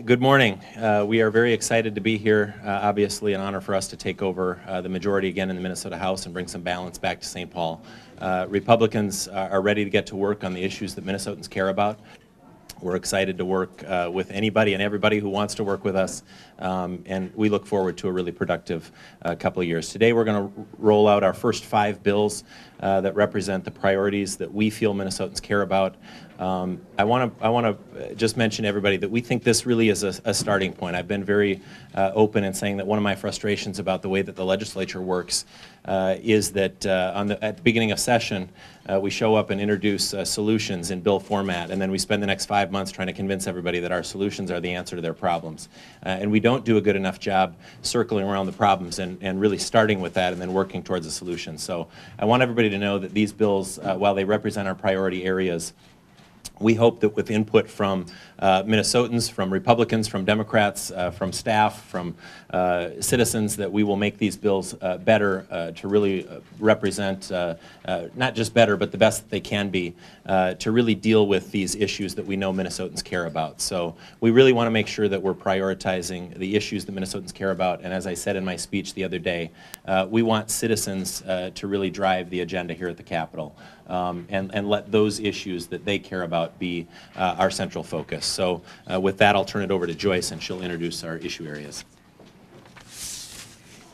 Good morning. We are very excited to be here. Obviously, an honor for us to take over the majority again in the Minnesota House and bring some balance back to St. Paul. Republicans are ready to get to work on the issues that Minnesotans care about. We're excited to work with anybody and everybody who wants to work with us, and we look forward to a really productive couple of years. Today we're going to roll out our first 5 bills that represent the priorities that we feel Minnesotans care about. I want to just mention to everybody that we think this really is a starting point. I've been very open in saying that one of my frustrations about the way that the legislature works is that at the beginning of session, we show up and introduce solutions in bill format, and then we spend the next 5 months trying to convince everybody that our solutions are the answer to their problems. And we don't do a good enough job circling around the problems and really starting with that and then working towards a solution. So I want everybody to know that these bills, while they represent our priority areas, we hope that with input from Minnesotans, from Republicans, from Democrats, from staff, from citizens, that we will make these bills better to really represent, not just better, but the best that they can be, to really deal with these issues that we know Minnesotans care about. So we really want to make sure that we're prioritizing the issues that Minnesotans care about. And as I said in my speech the other day, we want citizens to really drive the agenda here at the Capitol. And let those issues that they care about be our central focus. So with that, I'll turn it over to Joyce, and she'll introduce our issue areas.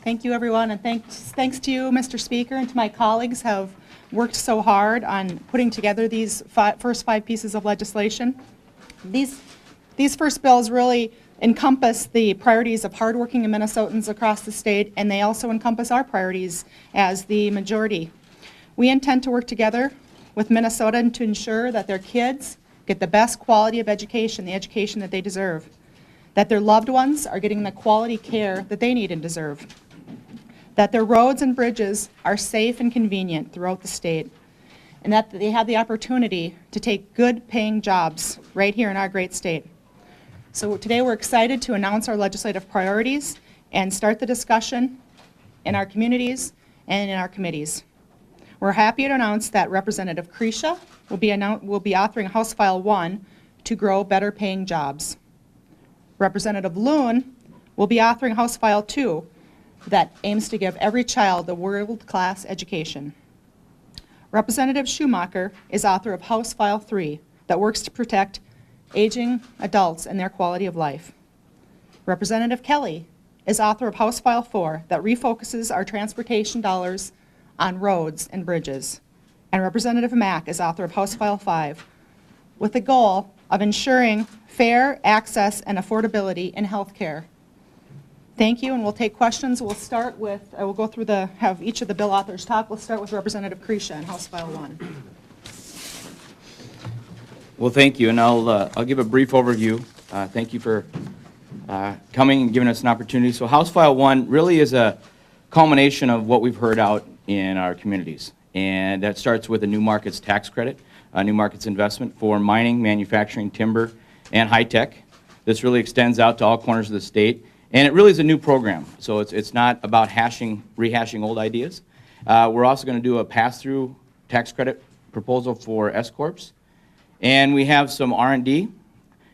Thank you, everyone, and thanks to you, Mr. Speaker, and to my colleagues who have worked so hard on putting together these first 5 pieces of legislation. These first bills really encompass the priorities of hardworking Minnesotans across the state, and they also encompass our priorities as the majority. We intend to work together with Minnesota to ensure that their kids get the best quality of education, the education that they deserve, that their loved ones are getting the quality care that they need and deserve, that their roads and bridges are safe and convenient throughout the state, and that they have the opportunity to take good paying jobs right here in our great state. So today we're excited to announce our legislative priorities and start the discussion in our communities and in our committees. We're happy to announce that Representative Kresha will be authoring House File 1 to grow better paying jobs. Representative Loon will be authoring House File 2 that aims to give every child a world-class education. Representative Schumacher is author of House File 3 that works to protect aging adults and their quality of life. Representative Kelly is author of House File 4 that refocuses our transportation dollars on roads and bridges. And Representative Mack is author of House File 5 with the goal of ensuring fair access and affordability in health care. Thank you, and we'll take questions. We'll start with, we'll go through have each of the bill authors talk. We'll start with Representative Kresha in House File 1. Well, thank you, and I'll give a brief overview. Thank you for coming and giving us an opportunity. So House File 1 really is a culmination of what we've heard out in our communities. And that starts with a new markets tax credit, a new markets investment for mining, manufacturing, timber, and high tech. This really extends out to all corners of the state. And it really is a new program. So it's not about rehashing old ideas. We're also going to do a pass-through tax credit proposal for S-Corps. And we have some R&D.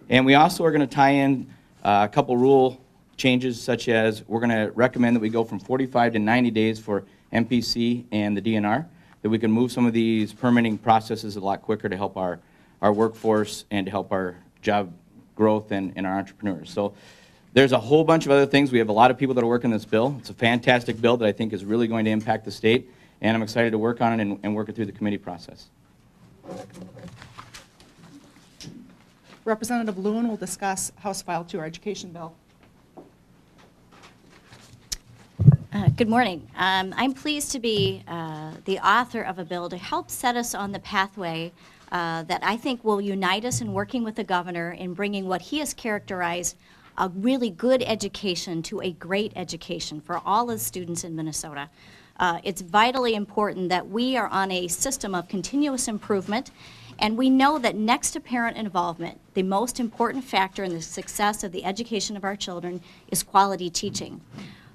And we also are going to tie in a couple rule changes, such as we're going to recommend that we go from 45 to 90 days for MPC and the DNR, that we can move some of these permitting processes a lot quicker to help our workforce and to help our job growth and our entrepreneurs. So there's a whole bunch of other things. We have a lot of people that are working this bill. It's a fantastic bill that I think is really going to impact the state, and I'm excited to work on it and work it through the committee process. Representative Loon will discuss House File 2, our education bill. Good morning. I'm pleased to be the author of a bill to help set us on the pathway that I think will unite us in working with the governor in bringing what he has characterized a really good education to a great education for all the students in Minnesota. It's vitally important that we are on a system of continuous improvement, and we know that next to parent involvement, the most important factor in the success of the education of our children is quality teaching.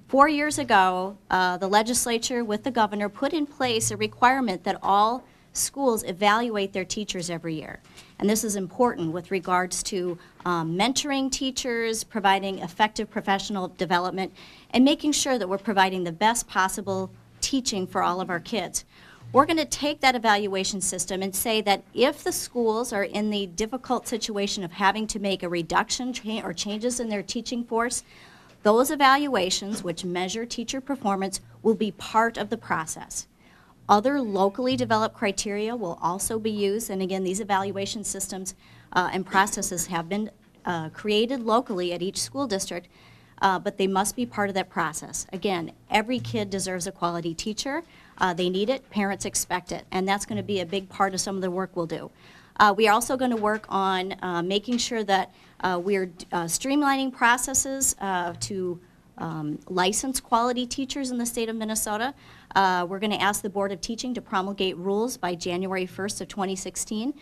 4 years ago, the legislature with the governor put in place a requirement that all schools evaluate their teachers every year. And this is important with regards to mentoring teachers, providing effective professional development, and making sure that we're providing the best possible teaching for all of our kids. We're going to take that evaluation system and say that if the schools are in the difficult situation of having to make a reduction or changes in their teaching force, those evaluations, which measure teacher performance, will be part of the process. Other locally developed criteria will also be used, and again, these evaluation systems and processes have been created locally at each school district, but they must be part of that process. Again, every kid deserves a quality teacher. They need it, parents expect it, and that's going to be a big part of some of the work we'll do. We are also going to work on making sure that we're streamlining processes to license quality teachers in the state of Minnesota. We're going to ask the Board of Teaching to promulgate rules by January 1st of 2016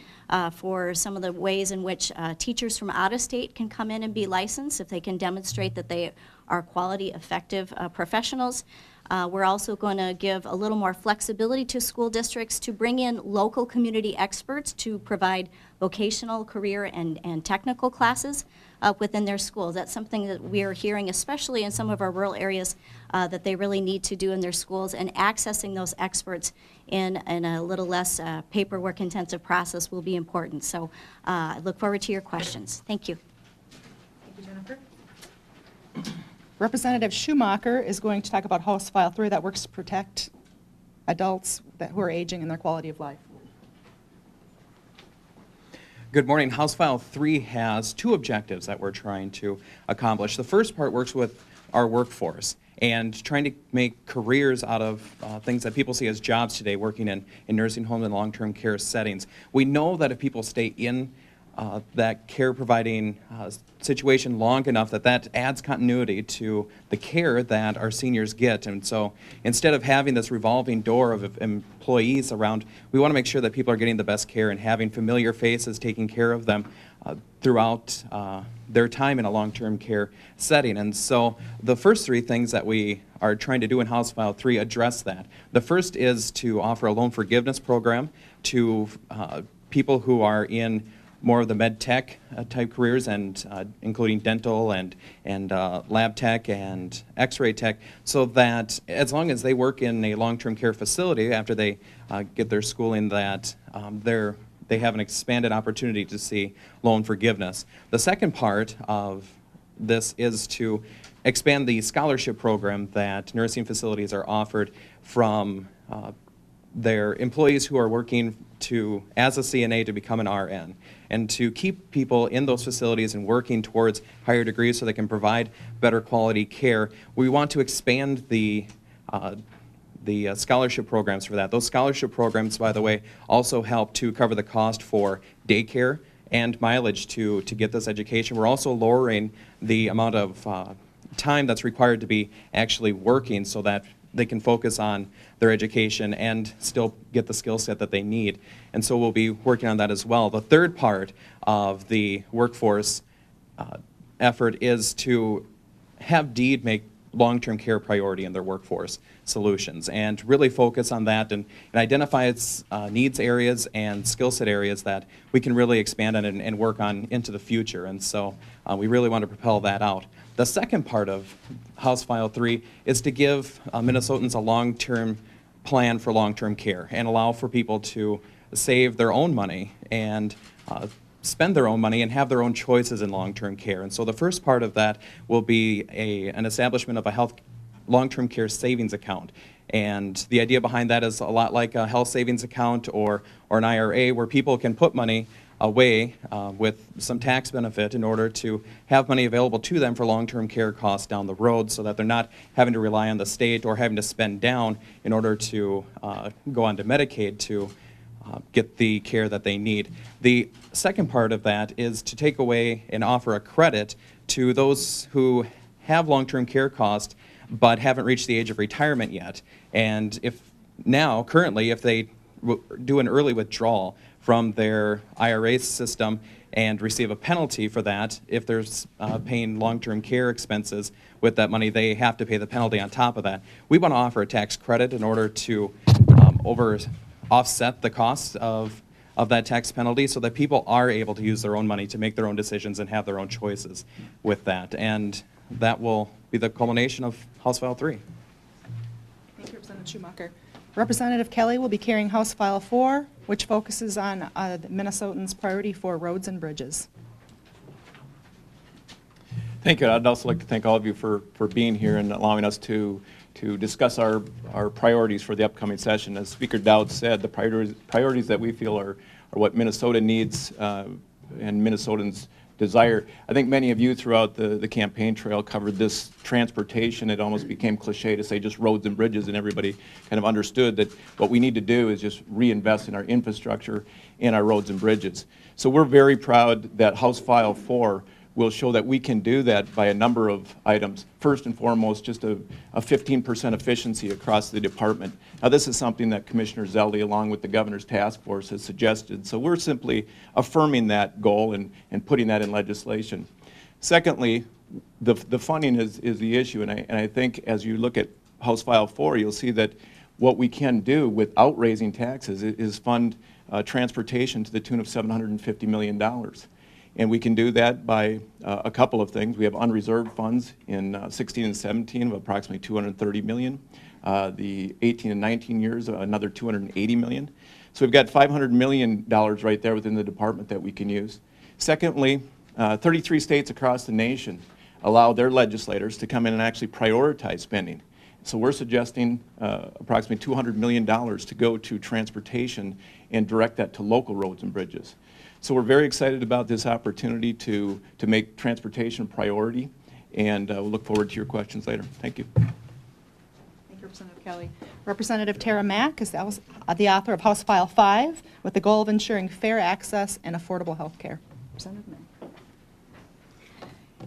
for some of the ways in which teachers from out of state can come in and be licensed if they can demonstrate that they are quality, effective professionals. We're also going to give a little more flexibility to school districts to bring in local community experts to provide vocational, career, and technical classes within their schools. That's something that we are hearing, especially in some of our rural areas, that they really need to do in their schools, and accessing those experts in a little less paperwork intensive process will be important. So I look forward to your questions. Thank you. Thank you, Jennifer. Representative Schumacher is going to talk about House File 3 that works to protect adults who are aging and their quality of life. Good morning. House File 3 has two objectives that we're trying to accomplish. The first part works with our workforce and trying to make careers out of things that people see as jobs today, working in nursing homes and long-term care settings. We know that if people stay in that care providing situation long enough, that adds continuity to the care that our seniors get. And so instead of having this revolving door of employees around, we want to make sure that people are getting the best care and having familiar faces taking care of them throughout their time in a long-term care setting. And so the first three things that we are trying to do in House File 3 address that. The first is to offer a loan forgiveness program to people who are in more of the med tech type careers, and including dental and lab tech and x-ray tech, so that as long as they work in a long-term care facility after they get their schooling, that they have an expanded opportunity to see loan forgiveness. The second part of this is to expand the scholarship program that nursing facilities are offered from their employees who are working as a CNA to become an RN, and to keep people in those facilities and working towards higher degrees so they can provide better quality care. We want to expand the scholarship programs for that. Those scholarship programs, by the way, also help to cover the cost for daycare and mileage to get this education. We're also lowering the amount of time that's required to be actually working so that they can focus on their education and still get the skill set that they need. And so we'll be working on that as well. The third part of the workforce effort is to have DEED make long-term care priority in their workforce solutions, and really focus on that and identify its needs areas and skill set areas that we can really expand on and work on into the future. And so we really want to propel that out. The second part of House File 3 is to give Minnesotans a long-term plan for long-term care and allow for people to save their own money and spend their own money and have their own choices in long-term care. And so the first part of that will be an establishment of a long-term care savings account. And the idea behind that is a lot like a health savings account or an IRA, where people can put money away with some tax benefit in order to have money available to them for long-term care costs down the road, so that they're not having to rely on the state or having to spend down in order to go on to Medicaid to get the care that they need. The second part of that is to take away and offer a credit to those who have long-term care costs but haven't reached the age of retirement yet. And currently, if they do an early withdrawal from their IRA system and receive a penalty for that, if they're paying long-term care expenses with that money, they have to pay the penalty on top of that. We want to offer a tax credit in order to, over offset the cost of that tax penalty so that people are able to use their own money to make their own decisions and have their own choices with that. And that will be the culmination of House File 3. Thank you, Representative Schumacher. Representative Kelly will be carrying House File 4, which focuses on the Minnesotans' priority for roads and bridges. Thank you. I'd also like to thank all of you for being here and allowing us to discuss our priorities for the upcoming session. As Speaker Daudt said, the priorities that we feel are what Minnesota needs and Minnesotans desire. I think many of you throughout the campaign trail covered this transportation. It almost became cliche to say just roads and bridges, and everybody kind of understood that what we need to do is just reinvest in our infrastructure and our roads and bridges. So we're very proud that House File 4 will show that we can do that by a number of items. First and foremost, just a 15% efficiency across the department. Now, this is something that Commissioner Zeldey, along with the Governor's Task Force, has suggested. So we're simply affirming that goal and putting that in legislation. Secondly, the funding is the issue, and I think as you look at House File 4, you'll see that what we can do without raising taxes is fund transportation to the tune of $750 million. And we can do that by a couple of things. We have unreserved funds in 16 and 17 of approximately $230 million. The 18 and 19 years, another $280 million. So we've got $500 million right there within the department that we can use. Secondly, 33 states across the nation allow their legislators to come in and actually prioritize spending. So we're suggesting approximately $200 million to go to transportation and direct that to local roads and bridges. So we're very excited about this opportunity to make transportation a priority, and we'll look forward to your questions later. Thank you. Thank you, Representative Kelly. Representative Tara Mack is the author of House File 5 with the goal of ensuring fair access and affordable health care. Representative Mack.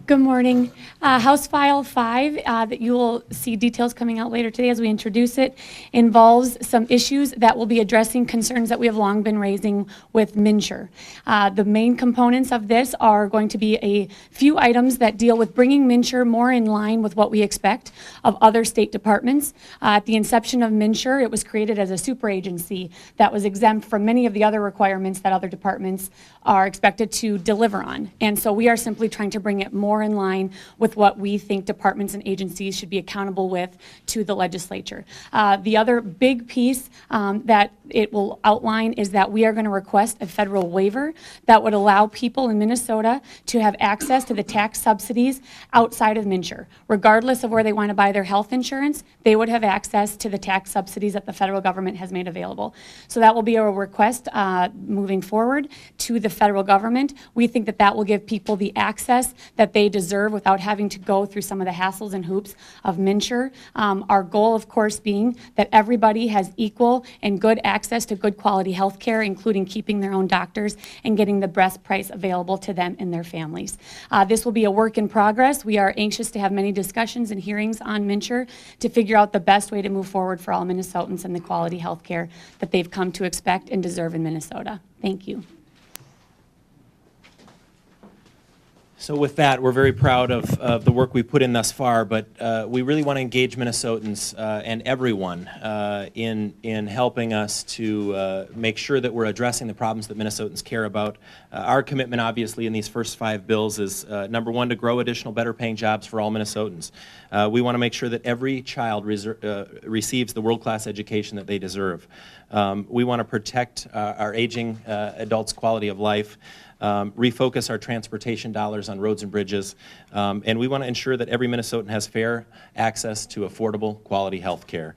Good morning. House File 5, that you will see details coming out later today as we introduce it, involves some issues that will be addressing concerns that we have long been raising with MNsure. The main components of this are going to be a few items that deal with bringing MNsure more in line with what we expect of other state departments. At the inception of MNsure, it was created as a super agency that was exempt from many of the other requirements that other departments are expected to deliver on. And so we are simply trying to bring it more in line with what we think departments and agencies should be accountable with to the legislature. The other big piece that it will outline is that we are going to request a federal waiver that would allow people in Minnesota to have access to the tax subsidies outside of MNsure. Regardless of where they want to buy their health insurance, they would have access to the tax subsidies that the federal government has made available. So that will be a request moving forward to the federal government. We think that that will give people the access that they deserve without having to go through some of the hassles and hoops of MNsure. Our goal, of course, being that everybody has equal and good access to good quality health care, including keeping their own doctors and getting the best price available to them and their families. This will be a work in progress. We are anxious to have many discussions and hearings on MNsure to figure out the best way to move forward for all Minnesotans and the quality health care that they've come to expect and deserve in Minnesota. Thank you. So with that, we're very proud of the work we put in thus far, but we really want to engage Minnesotans and everyone in helping us to make sure that we're addressing the problems that Minnesotans care about. Our commitment, obviously, in these first 5 bills is, number one, to grow additional better-paying jobs for all Minnesotans. We want to make sure that every child receives the world-class education that they deserve. We want to protect our aging adults' quality of life. Refocus our transportation dollars on roads and bridges, and we want to ensure that every Minnesotan has fair access to affordable, quality health care.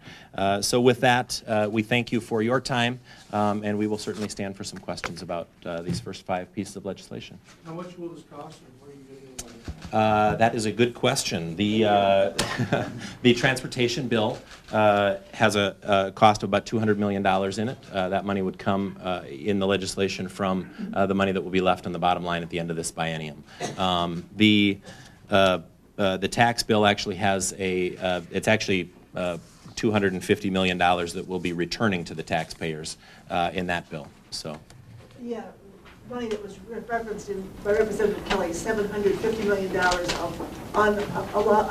So with that, we thank you for your time, and we will certainly stand for some questions about these first 5 pieces of legislation. How much will this cost, and where are you getting the money? That is a good question. The the transportation bill has a cost of about $200 million in it. That money would come in the legislation from the money that will be left on the bottom line at the end of this biennium. The tax bill actually has it's actually $250 million that will be returning to the taxpayers in that bill. So. Yeah, money that was referenced by Representative Kelly, $750 million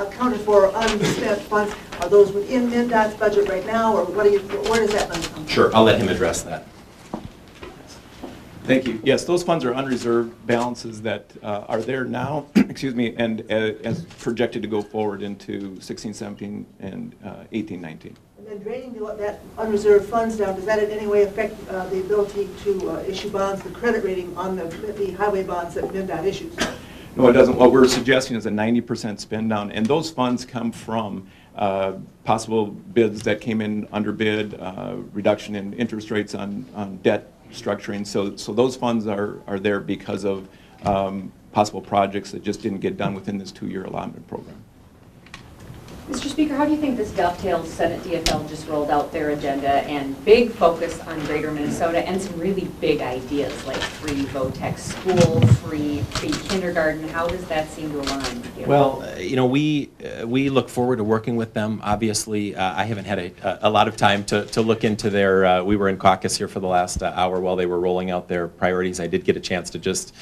accounted for unspent funds. Are those within MnDOT's budget right now, or where does that money come from? Sure, I'll let him address that. Thank you. Yes, those funds are unreserved balances that are there now, excuse me, and as projected to go forward into 16, 17, and 18, 19. And then draining that unreserved funds down, does that in any way affect the ability to issue bonds, the credit rating on the highway bonds that MnDOT issues? No, it doesn't. What we're suggesting is a 90% spend down, and those funds come from possible bids that came in under bid, reduction in interest rates on debt structuring. So those funds are there because of possible projects that just didn't get done within this 2-year allotment program. Mr. Speaker, how do you think this dovetails? Senate DFL just rolled out their agenda and big focus on Greater Minnesota and some really big ideas like free VOTEC school, free kindergarten. How does that seem to align with you? Well, you know, we look forward to working with them. Obviously, I haven't had a lot of time to look into their, we were in caucus here for the last hour while they were rolling out their priorities. I did get a chance to just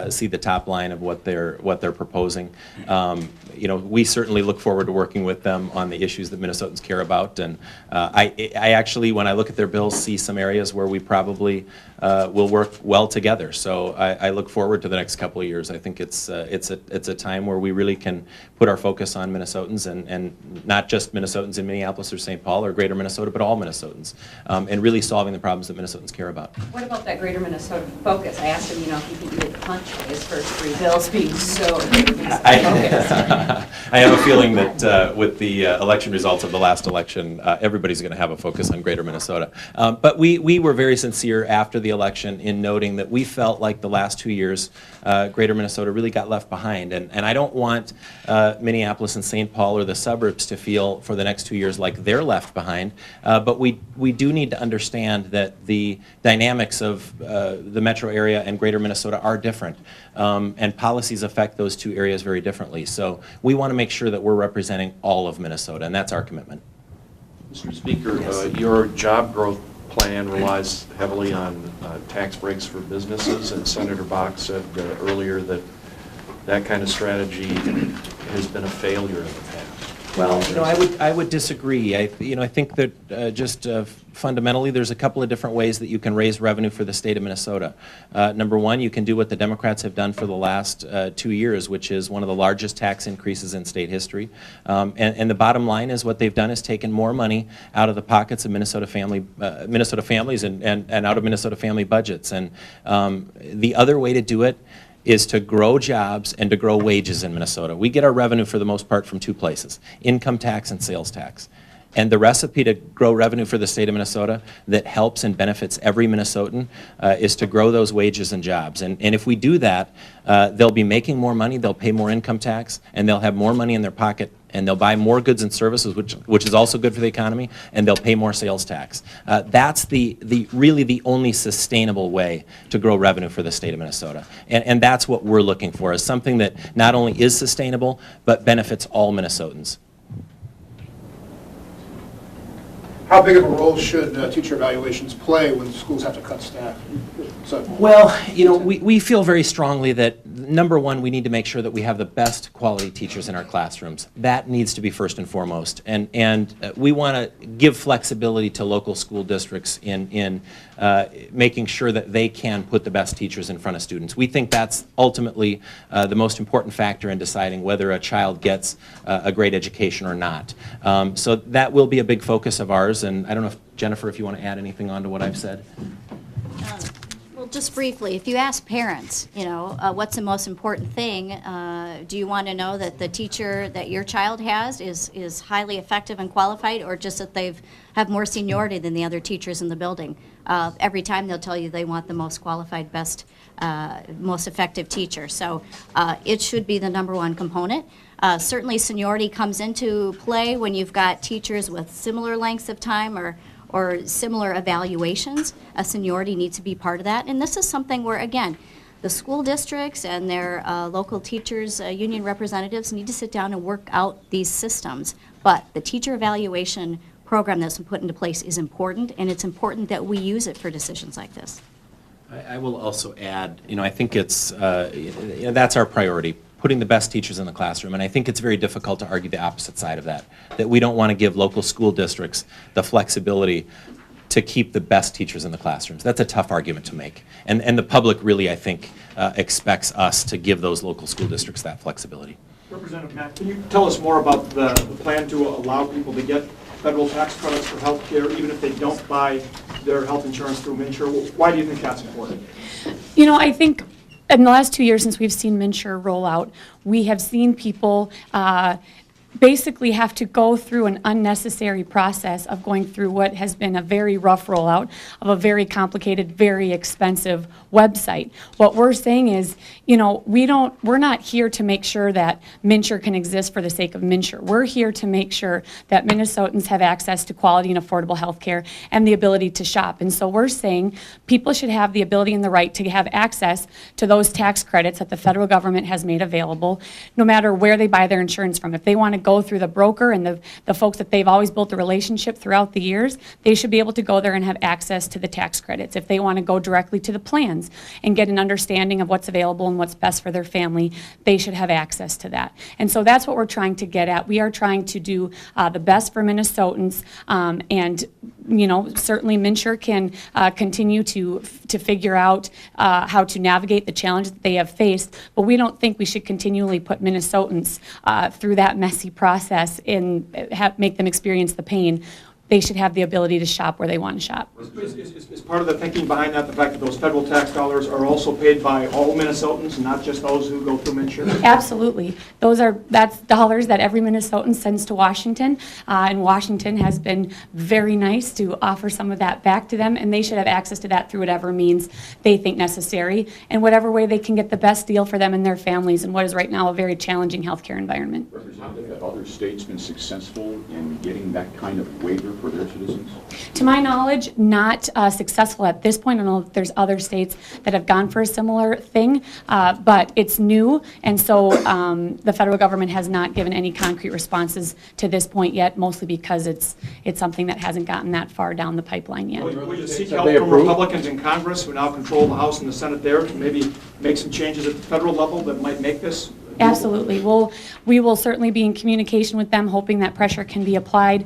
see the top line of what they're proposing. You know, we certainly look forward to working with them on the issues that Minnesotans care about. And I actually, when I look at their bills, see some areas where we probably will work well together. So I look forward to the next couple of years. I think it's a time where we really can put our focus on Minnesotans and not just Minnesotans in Minneapolis or St. Paul or Greater Minnesota, but all Minnesotans, and really solving the problems that Minnesotans care about. What about that Greater Minnesota focus? I asked him, you know, if he could get punched by his first 3 bills being so Greater Minnesota focused. I have a feeling that with the election results of the last election, everybody's going to have a focus on Greater Minnesota. But we were very sincere after the election in noting that we felt like the last 2 years, Greater Minnesota really got left behind. And I don't want Minneapolis and St. Paul or the suburbs to feel for the next 2 years like they're left behind. But we do need to understand that the dynamics of the metro area and Greater Minnesota are different. And policies affect those 2 areas very differently. So we want to make sure that we're representing all of Minnesota, and that's our commitment. Mr. Speaker, your job growth plan relies heavily on tax breaks for businesses, and Senator Bach said earlier that that kind of strategy has been a failure in the past. Well, you know, I would disagree. I think that just fundamentally, there's a couple of different ways that you can raise revenue for the state of Minnesota. Number one, you can do what the Democrats have done for the last 2 years, which is one of the largest tax increases in state history. And the bottom line is what they've done is taken more money out of the pockets of Minnesota families and out of Minnesota family budgets. And the other way to do it is to grow jobs and to grow wages in Minnesota. We get our revenue for the most part from 2 places, income tax and sales tax. And the recipe to grow revenue for the state of Minnesota that helps and benefits every Minnesotan is to grow those wages and jobs. And if we do that, they'll be making more money, they'll pay more income tax, and they'll have more money in their pocket, and they'll buy more goods and services, which is also good for the economy, and they'll pay more sales tax. That's really the only sustainable way to grow revenue for the state of Minnesota. And that's what we're looking for, is something that not only is sustainable, but benefits all Minnesotans. How big of a role should teacher evaluations play when schools have to cut staff? Well, you know, we feel very strongly that, number one, we need to make sure that we have the best quality teachers in our classrooms. That needs to be first and foremost. And we want to give flexibility to local school districts in making sure that they can put the best teachers in front of students. We think that's ultimately the most important factor in deciding whether a child gets a great education or not. So that will be a big focus of ours. And I don't know if, Jennifer, if you want to add anything on to what I've said. Well, just briefly, if you ask parents, you know, what's the most important thing, do you want to know that the teacher that your child has is highly effective and qualified, or just that they've have more seniority than the other teachers in the building? Every time they'll tell you they want the most qualified, best, most effective teacher. So it should be the number one component. Certainly seniority comes into play when you've got teachers with similar lengths of time or similar evaluations. Seniority needs to be part of that. And this is something where, again, the school districts and their local teachers, union representatives need to sit down and work out these systems. But the teacher evaluation program that's been put into place is important, and it's important that we use it for decisions like this. I will also add, I think it's, that's our priority, putting the best teachers in the classroom. And I think it's very difficult to argue the opposite side of that we don't want to give local school districts the flexibility to keep the best teachers in the classrooms. That's a tough argument to make. And the public really, I think, expects us to give those local school districts that flexibility. Representative Mack, can you tell us more about the plan to allow people to get federal tax credits for health care, even if they don't buy their health insurance through MNsure? Why do you think that's important? I think in the last 2 years since we've seen MNsure roll out, we have seen people basically have to go through an unnecessary process of going through what has been a very rough rollout of a very complicated, very expensive website. What we're saying is, we're not here to make sure that MNsure can exist for the sake of MNsure. We're here to make sure that Minnesotans have access to quality and affordable health care and the ability to shop. And so we're saying people should have the ability and the right to have access to those tax credits that the federal government has made available, no matter where they buy their insurance from. If they want to go through the broker and the folks that they've always built a relationship throughout the years, they should be able to go there and have access to the tax credits. If they want to go directly to the plans and get an understanding of what's available and what's best for their family, they should have access to that. And so that's what we're trying to get at. We are trying to do the best for Minnesotans, and certainly MNsure can continue to figure out how to navigate the challenges that they have faced, but we don't think we should continually put Minnesotans through that messy process and make them experience the pain. They should have the ability to shop where they want to shop. Is part of the thinking behind that the fact that those federal tax dollars are also paid by all Minnesotans, not just those who go through MNsure? Absolutely. That's dollars that every Minnesotan sends to Washington, and Washington has been very nice to offer some of that back to them, and they should have access to that through whatever means they think necessary, and whatever way they can get the best deal for them and their families in what is right now a very challenging healthcare environment. Representative, have other states been successful in getting that kind of waiver for their citizens? To my knowledge, not successful at this point. I don't know if there's other states that have gone for a similar thing, but it's new, and so the federal government has not given any concrete responses to this point yet, mostly because it's something that hasn't gotten that far down the pipeline yet. Would you seek help from Republicans in Congress who now control the House and the Senate there to maybe make some changes at the federal level that might make this? Absolutely. We will certainly be in communication with them, hoping that pressure can be applied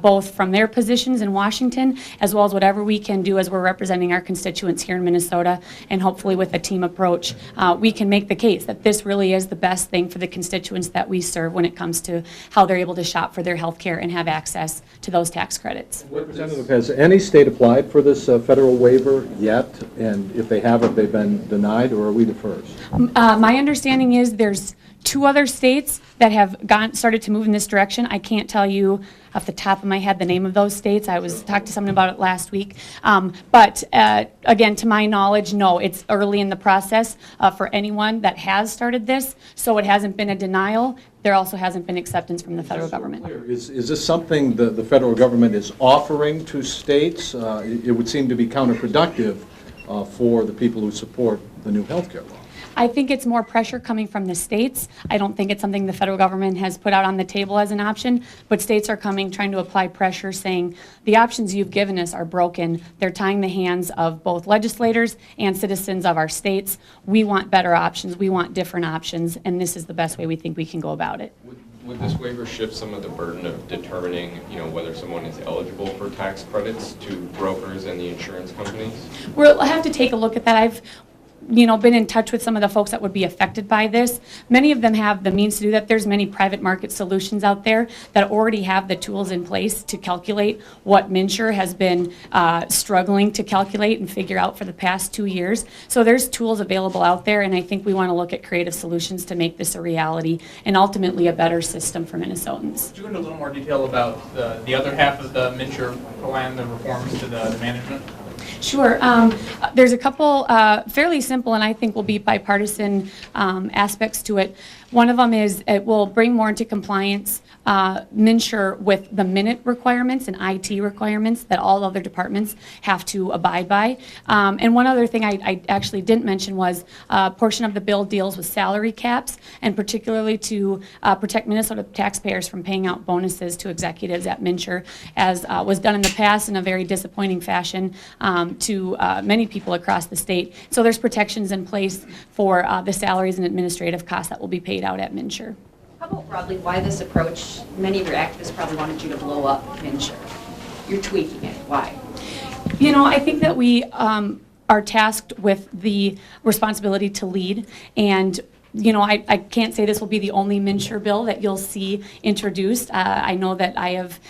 both from their positions in Washington, as well as whatever we can do as we're representing our constituents here in Minnesota. And hopefully with a team approach, we can make the case that this really is the best thing for the constituents that we serve when it comes to how they're able to shop for their health care and have access to those tax credits. Representative, has any state applied for this federal waiver yet? And if they haven't, they've been denied, or are we the first? My understanding is there's 2 other states that have started to move in this direction. I can't tell you off the top of my head the name of those states. I was talking to someone about it last week. But again, to my knowledge, no, it's early in the process for anyone that has started this. So it hasn't been a denial. There also hasn't been acceptance from the federal government. Is this something the federal government is offering to states? It would seem to be counterproductive for the people who support the new health care law. I think it's more pressure coming from the states. I don't think it's something the federal government has put out on the table as an option, but states are trying to apply pressure, saying the options you've given us are broken. They're tying the hands of both legislators and citizens of our states. We want better options. We want different options, and this is the best way we think we can go about it. Would this waiver shift some of the burden of determining, whether someone is eligible for tax credits to brokers and the insurance companies? We'll have to take a look at that. I've been in touch with some of the folks that would be affected by this. Many of them have the means to do that. There's many private market solutions out there that already have the tools in place to calculate what MNsure has been struggling to calculate and figure out for the past 2 years. So there's tools available out there, and I think we want to look at creative solutions to make this a reality and ultimately a better system for Minnesotans. Could you go into a little more detail about the other half of the MNsure plan, the reforms to the management? Sure. There's a couple fairly simple and I think will be bipartisan aspects to it. One of them is it will bring more into compliance MNsure with the minute requirements and IT requirements that all other departments have to abide by. And one other thing I actually didn't mention was a portion of the bill deals with salary caps, and particularly to protect Minnesota taxpayers from paying out bonuses to executives at MNsure, as was done in the past in a very disappointing fashion. to many people across the state. So there's protections in place for the salaries and administrative costs that will be paid out at MNsure. How about broadly, why this approach? Many of your activists probably wanted you to blow up MNsure. You're tweaking it. Why? You know, I think that we are tasked with the responsibility to lead, and you know, I can't say this will be the only MNsure bill that you'll see introduced. I know that I have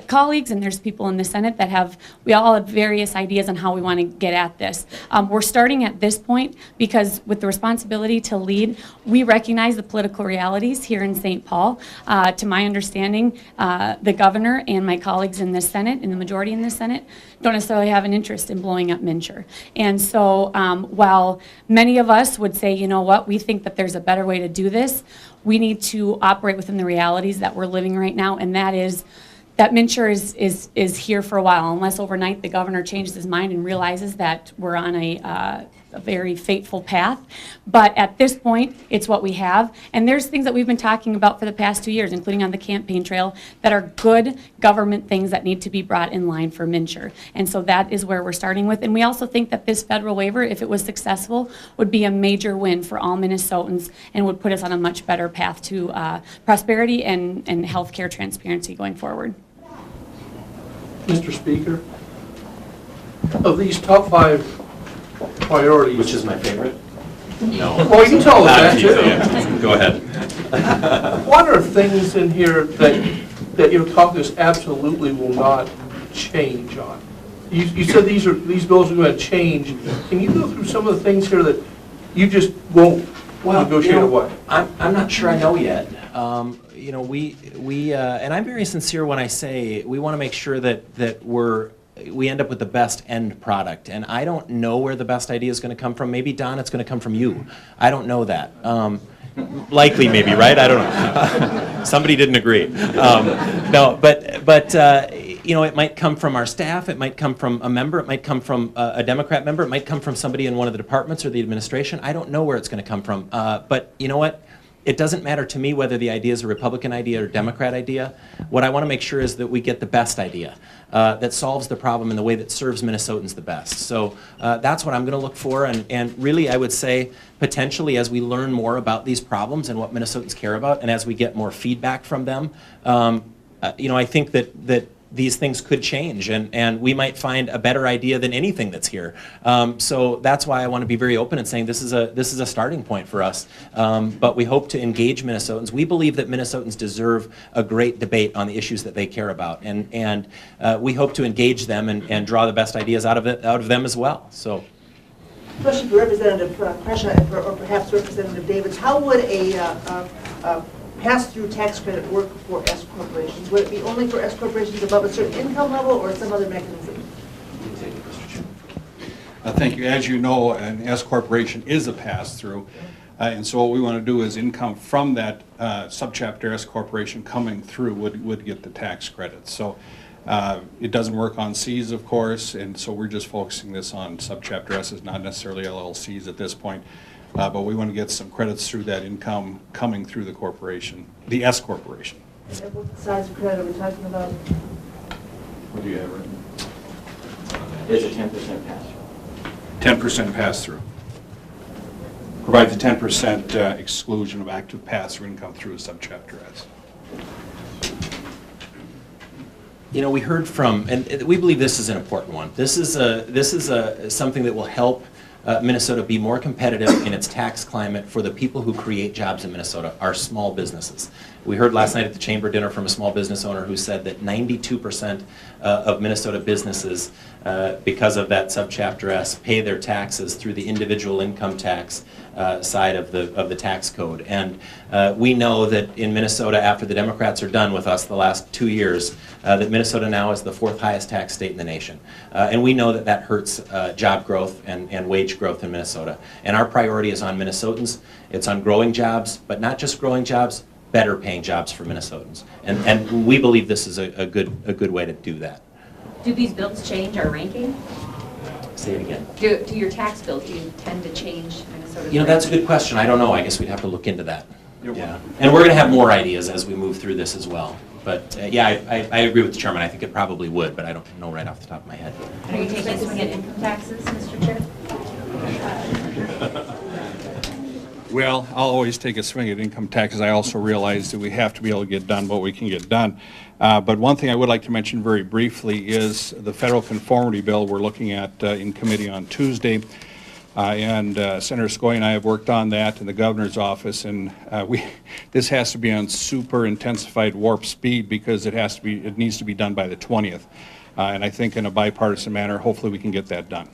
colleagues and there's people in the Senate that we all have various ideas on how we want to get at this. We're starting at this point because with the responsibility to lead, we recognize the political realities here in St. Paul. To my understanding, the governor and my colleagues in the Senate, in the majority in the Senate, don't necessarily have an interest in blowing up MNsure. And so while many of us would say, you know what, we think that there's a better way to do this, we need to operate within the realities that we're living right now, and that is that MNsure is here for a while, unless overnight the governor changes his mind and realizes that we're on a very fateful path. But at this point, it's what we have. And there's things that we've been talking about for the past 2 years, including on the campaign trail, that are good government things that need to be brought in line for MNsure. And so that is where we're starting with. And we also think that this federal waiver, if it was successful, would be a major win for all Minnesotans and would put us on a much better path to prosperity and healthcare transparency going forward. Mr. Speaker, of these top 5 priorities. Which is my favorite? No. Well, you can tell us that too. Go ahead. What are things in here that your caucus absolutely will not change on? You said these bills are going to change. Can you go through some of the things here that you just won't negotiate away? I'm not sure I know yet. You know, and I'm very sincere when I say we want to make sure that we end up with the best end product. And I don't know where the best idea is going to come from. Maybe, Don, it's going to come from you. I don't know that. Likely, maybe, right? I don't know. Somebody didn't agree. No, but you know, it might come from our staff. It might come from a member. It might come from a Democrat member. It might come from somebody in one of the departments or the administration. I don't know where it's going to come from. But you know what? It doesn't matter to me whether the idea is a Republican idea or Democrat idea. What I want to make sure is that we get the best idea that solves the problem in the way that serves Minnesotans the best. So that's what I'm going to look for. And really, I would say, potentially, as we learn more about these problems and what Minnesotans care about, and as we get more feedback from them, you know, I think that these things could change, and we might find a better idea than anything that's here. So that's why I want to be very open and saying this is a starting point for us. But we hope to engage Minnesotans. We believe that Minnesotans deserve a great debate on the issues that they care about, and we hope to engage them and draw the best ideas out of them as well. So. Question for Representative Kresha or perhaps Representative Davids. How would a pass-through tax credit work for S corporations? Would it be only for S corporations above a certain income level or some other mechanism? Thank you. As you know, an S corporation is a pass-through. And so what we want to do is income from that subchapter S corporation coming through would get the tax credits. So it doesn't work on Cs, of course, and so we're just focusing this on subchapter S's, not necessarily LLCs at this point. But we want to get some credits through that income coming through the corporation, the S corporation. And what size of credit are we talking about? What do you have written? There's a 10% pass-through. 10% pass-through. Provides a 10% exclusion of active pass-through income through a subchapter S. You know, we heard from, and we believe this is an important one. This is something that will help Minnesota be more competitive in its tax climate for the people who create jobs in Minnesota, our small businesses. We heard last night at the chamber dinner from a small business owner who said that 92% of Minnesota businesses, because of that subchapter S, pay their taxes through the individual income tax side of the tax code. And we know that in Minnesota, after the Democrats are done with us the last 2 years, that Minnesota now is the 4th highest tax state in the nation. And we know that that hurts job growth and wage growth in Minnesota. And our priority is on Minnesotans. It's on growing jobs, but not just growing jobs, better paying jobs for Minnesotans. And we believe this is a good way to do that. Do these bills change our ranking? Say it again. Do your tax bills, do you tend to change Minnesota's You know, that's a good question. I don't know. I guess we'd have to look into that. Yeah. And we're going to have more ideas as we move through this as well. But yeah, I agree with the chairman. I think it probably would, but I don't know right off the top of my head. Are you taking a swing at income taxes, Mr. Chair? Well, I'll always take a swing at income taxes. I also realize that we have to be able to get done what we can get done. But one thing I would like to mention very briefly is the federal conformity bill we're looking at in committee on Tuesday. And Senator Scoy and I have worked on that in the governor's office, and this has to be on super intensified warp speed because it needs to be done by the 20th. And I think in a bipartisan manner, hopefully we can get that done.